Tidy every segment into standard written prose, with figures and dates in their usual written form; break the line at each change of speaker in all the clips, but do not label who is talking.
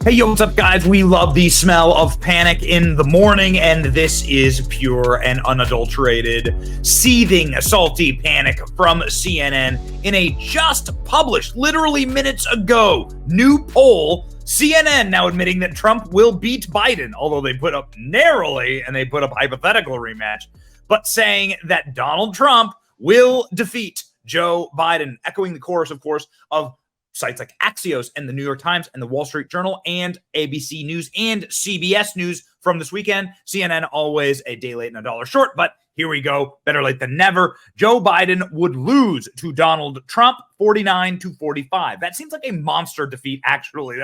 Hey, yo, what's up, guys? We love the smell of panic in the morning, and this is pure and unadulterated, seething, salty panic from CNN in a just published, literally minutes ago, new poll. CNN now admitting that Trump will beat Biden, although they put up narrowly and they put up hypothetical rematch, but saying that Donald Trump will defeat Joe Biden, echoing the chorus, of course, of sites like Axios and the New York Times and the Wall Street Journal and ABC News and CBS News from this weekend. CNN always a day late and a dollar short, but here we go. Better late than never. Joe Biden would lose to Donald Trump 49-45. That seems like a monster defeat, actually.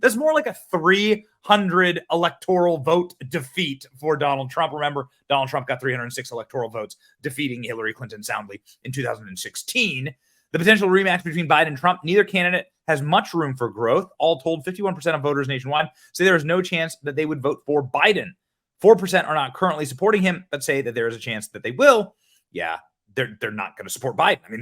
That's more like a 300 electoral vote defeat for Donald Trump. Remember, Donald Trump got 306 electoral votes, defeating Hillary Clinton soundly in 2016. The potential rematch between Biden and Trump, neither candidate has much room for growth. All told, 51% of voters nationwide say there is no chance that they would vote for Biden. 4% are not currently supporting him, but say that there is a chance that they will. Yeah, they're not going to support Biden. I mean,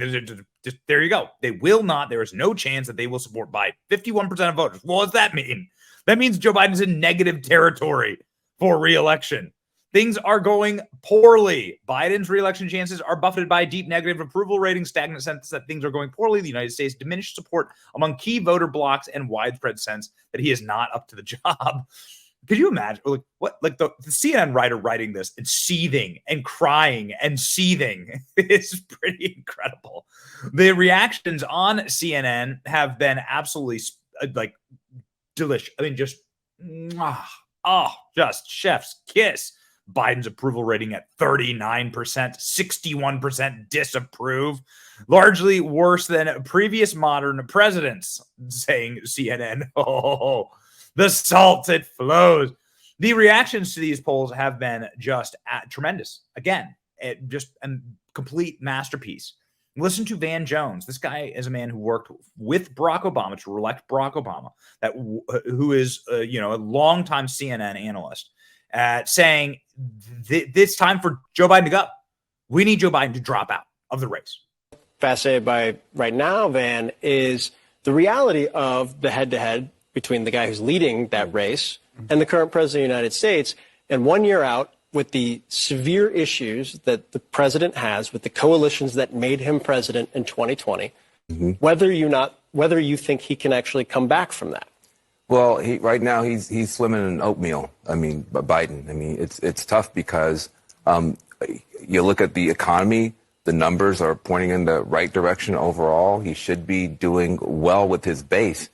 there you go. They will not. There is no chance that they will support Biden. 51% of voters. What does that mean? That means Joe Biden's in negative territory for re-election. Things are going poorly. Biden's re-election chances are buffeted by deep negative approval ratings, stagnant sense that things are going poorly. The United States diminished support among key voter blocs and widespread sense that he is not up to the job. Could you imagine the CNN writer writing this and seething and crying and seething? It's pretty incredible. The reactions on CNN have been absolutely delicious. I mean, just chef's kiss. Biden's approval rating at 39%, 61% disapprove, largely worse than previous modern presidents, saying CNN. Oh, the salt, it flows. The reactions to these polls have been just tremendous. Again, just a complete masterpiece. Listen to Van Jones. This guy is a man who worked with Barack Obama to elect Barack Obama, who is a longtime CNN analyst, saying it's time for Joe Biden to go. We need Joe Biden to drop out of the race.
Fascinated by right now, Van, is the reality of the head-to-head between the guy who's leading that race and the current president of the United States. And 1 year out, with the severe issues that the president has with the coalitions that made him president in 2020, whether you think he can actually come back from that.
Well, right now he's swimming in oatmeal. I mean, Biden. I mean, it's tough because you look at the economy, the numbers are pointing in the right direction overall. He should be doing well with his base,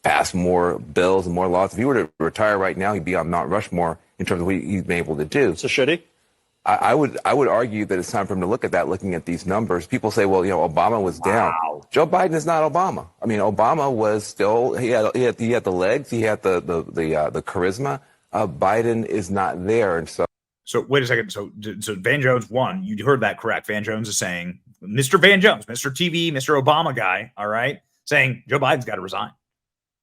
pass more bills and more laws. If he were to retire right now, he'd be on Mount Rushmore in terms of what he's been able to do.
So should he?
I would argue that it's time for him to look at that, looking at these numbers. People say, well, Obama was down. Joe Biden is not Obama. I mean, Obama was still, he had the legs, he had the charisma. Biden is not there. And so
wait a second. So Van Jones won. You heard that correct. Van Jones is saying, Mr. Van Jones, Mr. TV, Mr. Obama guy, all right, saying Joe Biden's got to resign.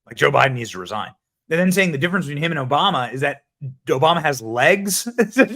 Like Joe Biden needs to resign. And then saying the difference between him and Obama is that Obama has legs.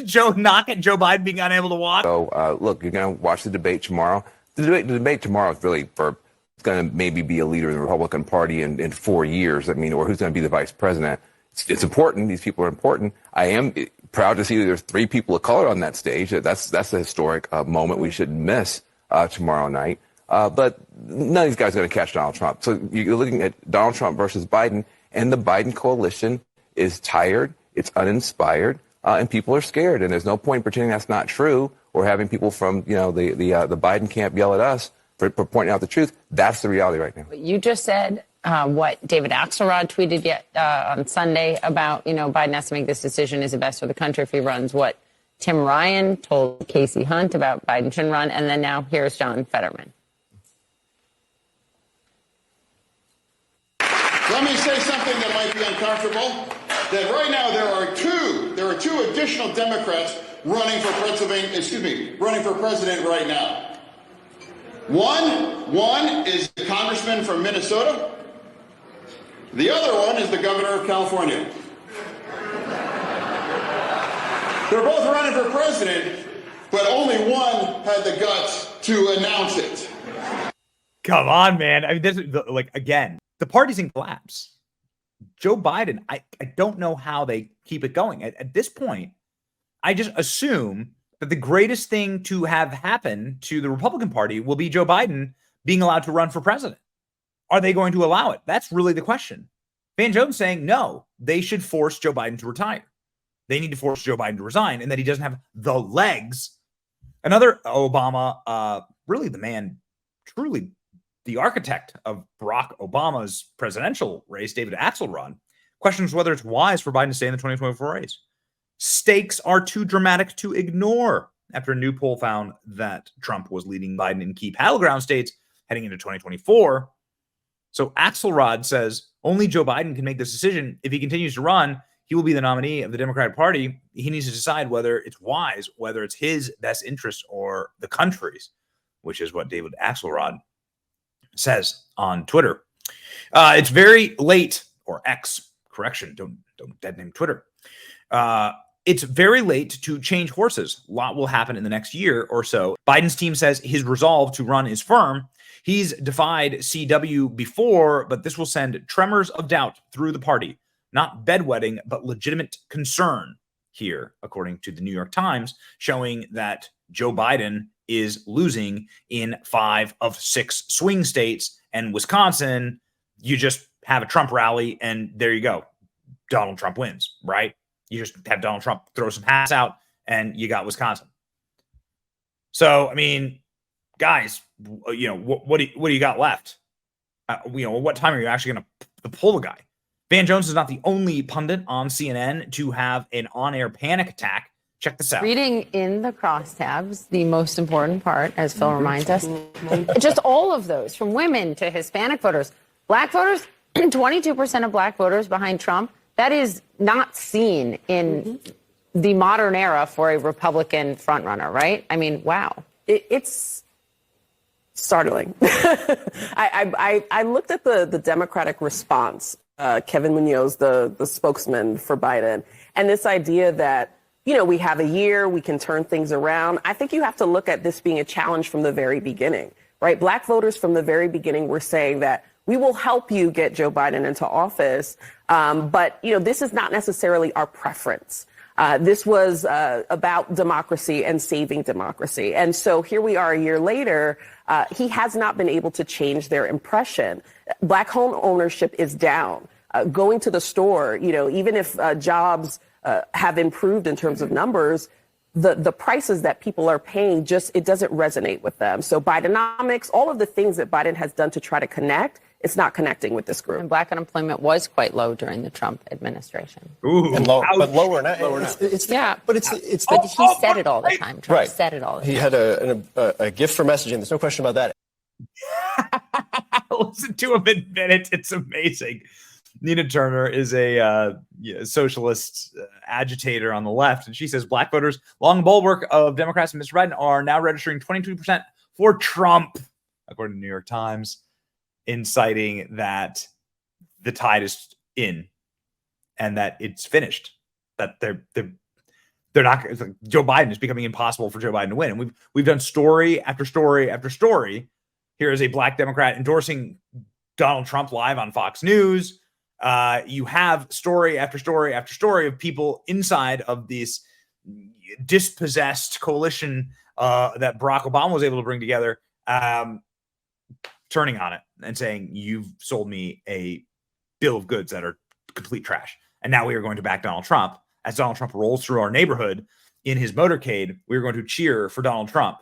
Joe Biden being unable to walk.
So look, you're going to watch the debate tomorrow. The debate tomorrow is really it's going to maybe be a leader in the Republican Party in 4 years. I mean, or who's going to be the vice president. It's important. These people are important. I am proud to see that there's 3 people of color on that stage. That's a historic moment we shouldn't miss tomorrow night. But none of these guys are going to catch Donald Trump. So you're looking at Donald Trump versus Biden, and the Biden coalition is tired. It's uninspired, and people are scared. And there's no point in pretending that's not true or having people from, the Biden camp yell at us for pointing out the truth. That's the reality right now.
You just said what David Axelrod tweeted on Sunday about, Biden has to make this decision. Is it best for the country if he runs? What Tim Ryan told Casey Hunt about Biden shouldn't run. And then now here's John Fetterman.
Let me say something that might be uncomfortable. That right now there are two additional Democrats running for president right now. One is the congressman from Minnesota. The other one is the governor of California. They're both running for president, but only one had the guts to announce it.
Come on, man. I mean, this is again, the party's in collapse. Joe Biden, I don't know how they keep it going. At this point, I just assume that the greatest thing to have happen to the Republican Party will be Joe Biden being allowed to run for president. Are they going to allow it? That's really the question. Van Jones saying, no, they should force Joe Biden to retire. They need to force Joe Biden to resign, and that he doesn't have the legs. Another Obama, really the man, truly the architect of Barack Obama's presidential race, David Axelrod, questions whether it's wise for Biden to stay in the 2024 race. Stakes are too dramatic to ignore after a new poll found that Trump was leading Biden in key battleground states heading into 2024. So Axelrod says only Joe Biden can make this decision. If he continues to run, he will be the nominee of the Democratic Party. He needs to decide whether it's wise, whether it's his best interest or the country's, which is what David Axelrod says on Twitter. It's very late, or X, correction, don't dead name Twitter. It's very late to change horses. A lot will happen in the next year or so. Biden's team says his resolve to run is firm. He's defied CW before, but this will send tremors of doubt through the party. Not bedwetting, but legitimate concern here, according to the New York Times, showing that Joe Biden is losing in 5 of 6 swing states, and Wisconsin, you just have a Trump rally and there you go. Donald Trump wins, right? You just have Donald Trump throw some hats out and you got Wisconsin. So, I mean, guys, you know, what do you got left? What time are you actually going to pull the guy? Van Jones is not the only pundit on CNN to have an on-air panic attack. Check this out.
Reading in the crosstabs, the most important part, as Phil reminds us, just all of those, from women to Hispanic voters, black voters, 22% of black voters behind Trump. That is not seen in the modern era for a Republican frontrunner, right? I mean, wow.
It's startling. I looked at the Democratic response, Kevin Munoz, the spokesman for Biden, and this idea that, you know, we have a year, we can turn things around. I think you have to look at this being a challenge from the very beginning, right? Black voters from the very beginning were saying that we will help you get Joe Biden into office. But, you know, this is not necessarily our preference. This was about democracy and saving democracy. And so here we are a year later. He has not been able to change their impression. Black home ownership is down. Going to the store, you know, even if jobs have improved in terms of numbers, the prices that people are paying it doesn't resonate with them. So Bidenomics, all of the things that Biden has done to try to connect, it's not connecting with this group.
And black unemployment was quite low during the Trump administration.
Ooh, and but lower now.
Yeah,
but
he said it all the time. Trump said it all the time.
He had a gift for messaging. There's no question about that.
Listen to him admit it. It's amazing. Nina Turner is a socialist agitator on the left, and she says black voters, long bulwark of Democrats and Mr. Biden, are now registering 22% for Trump, according to the New York Times, inciting that the tide is in and that it's finished. That they're not. Like Joe Biden is becoming impossible for Joe Biden to win, and we've done story after story after story. Here is a black Democrat endorsing Donald Trump live on Fox News. You have story after story after story of people inside of this dispossessed coalition that Barack Obama was able to bring together, turning on it and saying, you've sold me a bill of goods that are complete trash. And now we are going to back Donald Trump. As Donald Trump rolls through our neighborhood in his motorcade, we're going to cheer for Donald Trump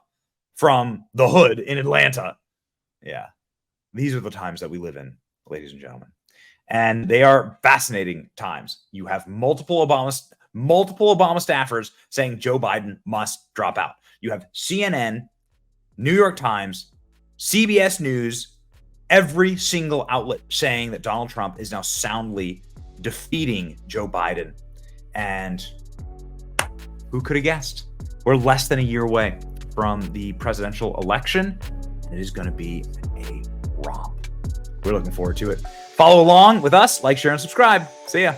from the hood in Atlanta. Yeah. These are the times that we live in, ladies and gentlemen. And they are fascinating times. You have multiple Obama staffers saying Joe Biden must drop out. You have CNN, New York Times, CBS News, every single outlet saying that Donald Trump is now soundly defeating Joe Biden. And who could have guessed? We're less than a year away from the presidential election. It is going to be a romp. We're looking forward to it. Follow along with us, like, share, and subscribe. See ya.